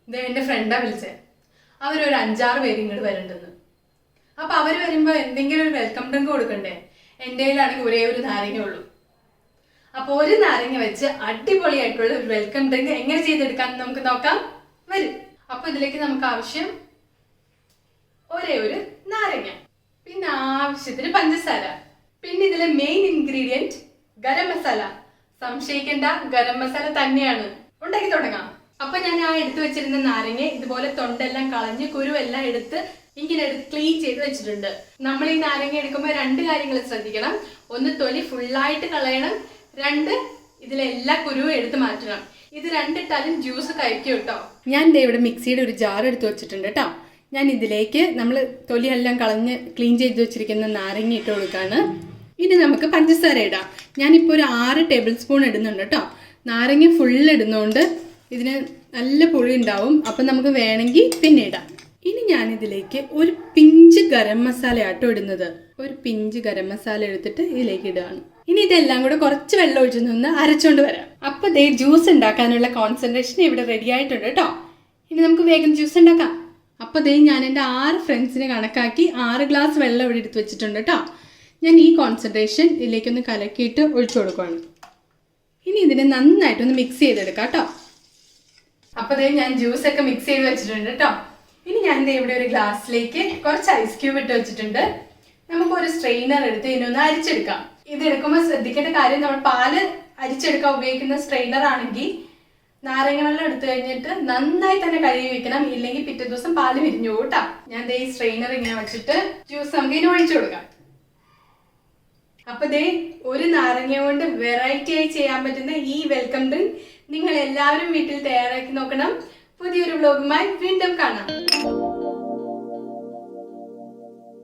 ഇത് എൻ്റെ ഫ്രണ്ടാ വിളിച്ചേ. അവരൊരു 5-6 പേര് ഇങ്ങോട്ട് വരണ്ടെന്ന്. അപ്പൊ അവര് വരുമ്പോ എന്തെങ്കിലും ഒരു വെൽക്കം ഡ്രിങ്ക് കൊടുക്കണ്ടേ. എൻ്റെ കയ്യിലാണെങ്കിൽ ഒരേ ഒരു നാരങ്ങ ഉള്ളൂ. അപ്പൊ ഒരു നാരങ്ങ വെച്ച് അടിപൊളിയായിട്ടുള്ള ഒരു വെൽക്കം ഡ്രിങ്ക് എങ്ങനെ ചെയ്തെടുക്കാന്ന് നമുക്ക് നോക്കാം. വരും. അപ്പൊ ഇതിലേക്ക് നമുക്ക് ആവശ്യം ഒരേ ഒരു നാരങ്ങ, പിന്നെ ആവശ്യത്തിന് പഞ്ചസാര, പിന്നെ ഇതിലെ മെയിൻ ഇൻഗ്രീഡിയന്റ് ഗരം മസാല. സംശയിക്കേണ്ട, ഗരം മസാല തന്നെയാണ്. ഉണ്ടാക്കി തുടങ്ങാം. അപ്പൊ ഞാൻ ആ എടുത്തു വെച്ചിരുന്ന നാരങ്ങ ഇതുപോലെ തൊണ്ടെല്ലാം കളഞ്ഞ് കുരുവെല്ലാം എടുത്ത് ഇങ്ങനെ ക്ലീൻ ചെയ്ത് വെച്ചിട്ടുണ്ട്. നമ്മൾ ഈ നാരങ്ങ എടുക്കുമ്പോൾ 2 കാര്യങ്ങൾ ശ്രദ്ധിക്കണം. ഒന്ന്, തൊലി ഫുള്ളായിട്ട് കളയണം. 2, ഇതിലെല്ലാ കുരുവും എടുത്ത് മാറ്റണം. ഇത് 2 ഇട്ടാലും ജ്യൂസ് കഴിക്കും കേട്ടോ. ഞാൻ ഇവിടെ മിക്സിയുടെ ഒരു ജാർ എടുത്ത് വെച്ചിട്ടുണ്ട് കേട്ടോ. ഞാൻ ഇതിലേക്ക് നമ്മൾ തൊലിയെല്ലാം കളഞ്ഞ് ക്ലീൻ ചെയ്ത് വെച്ചിരിക്കുന്ന നാരങ്ങ ഇട്ട് കൊടുക്കാണ്. ഇനി നമുക്ക് പഞ്ചസാര ഇടാം. ഞാനിപ്പോൾ ഒരു 6 ടേബിൾ സ്പൂൺ ഇടുന്നുണ്ട് കേട്ടോ. നാരങ്ങ ഫുൾ ഇടുന്നതുകൊണ്ട് ഇതിന് നല്ല പുളി ഉണ്ടാവും. അപ്പം നമുക്ക് വേണമെങ്കിൽ പിന്നെ ഇടാം. ഇനി ഞാനിതിലേക്ക് ഒരു പിഞ്ച് ഗരം മസാല ആട്ടോ ഇടുന്നത്. ഒരു പിഞ്ച് ഗരം മസാല എടുത്തിട്ട് ഇതിലേക്ക് ഇടുകയാണ്. ഇനി ഇതെല്ലാം കൂടെ കുറച്ച് വെള്ളം ഒഴിച്ച് നിന്ന് അരച്ചോണ്ട് വരാം. അപ്പോൾ ദേ ജ്യൂസ് ഉണ്ടാക്കാനുള്ള കോൺസെൻട്രേഷൻ ഇവിടെ റെഡി ആയിട്ടുണ്ട് കേട്ടോ. ഇനി നമുക്ക് വേഗം ജ്യൂസ് ഉണ്ടാക്കാം. അപ്പോൾ ദേ ഞാൻ എൻ്റെ 6 ഫ്രണ്ട്സിനെ കണക്കാക്കി 6 ഗ്ലാസ് വെള്ളം ഇവിടെ എടുത്ത് വെച്ചിട്ടുണ്ട് കേട്ടോ. ഞാൻ ഈ കോൺസെൻട്രേഷൻ ഇതിലേക്കൊന്ന് കലക്കിയിട്ട് ഒഴിച്ചു കൊടുക്കുകയാണ്. ഇനി ഇതിനെ നന്നായിട്ടൊന്ന് മിക്സ് ചെയ്തെടുക്കാം കേട്ടോ. അപ്പോൾ ദേ ഞാൻ ജ്യൂസൊക്കെ മിക്സ് ചെയ്ത് വെച്ചിട്ടുണ്ട് കേട്ടോ. ഇനി ഞാൻ ഇവിടെ ഒരു ഗ്ലാസ്സിലേക്ക് കുറച്ച് ഐസ് ക്യൂബ് ഇട്ട് വെച്ചിട്ടുണ്ട്. നമുക്കൊരു സ്ട്രെയിനർ എടുത്ത് ഇതിനൊന്ന് അരിച്ചെടുക്കാം. ഇത് എടുക്കുമ്പോൾ ശ്രദ്ധിക്കേണ്ട കാര്യം, നമ്മൾ പാല് അരിച്ചെടുക്കാൻ ഉപയോഗിക്കുന്ന സ്ട്രെയിനർ ആണെങ്കിൽ നാരങ്ങ വെള്ളം എടുത്തു കഴിഞ്ഞിട്ട് നന്നായി തന്നെ കഴുകി വെക്കണം. ഇല്ലെങ്കിൽ പിറ്റേ ദിവസം പാല് വിരിഞ്ഞു പോകും കേട്ടോ. ഞാൻ ദേ ഈ സ്ട്രെയിനർ ഇങ്ങനെ വെച്ചിട്ട് ജ്യൂസ് നമുക്ക് ഇതിന് ഒഴിച്ചു കൊടുക്കാം. അപ്പൊ ദേ ഒരു നാരങ്ങ കൊണ്ട് വെറൈറ്റി ആയി ചെയ്യാൻ പറ്റുന്ന ഈ വെൽക്കം ഡ്രിങ്ക് നിങ്ങൾ എല്ലാവരും വീട്ടിൽ തയ്യാറാക്കി നോക്കണം. പുതിയൊരു വ്ലോഗുമായി വീണ്ടും കാണാം.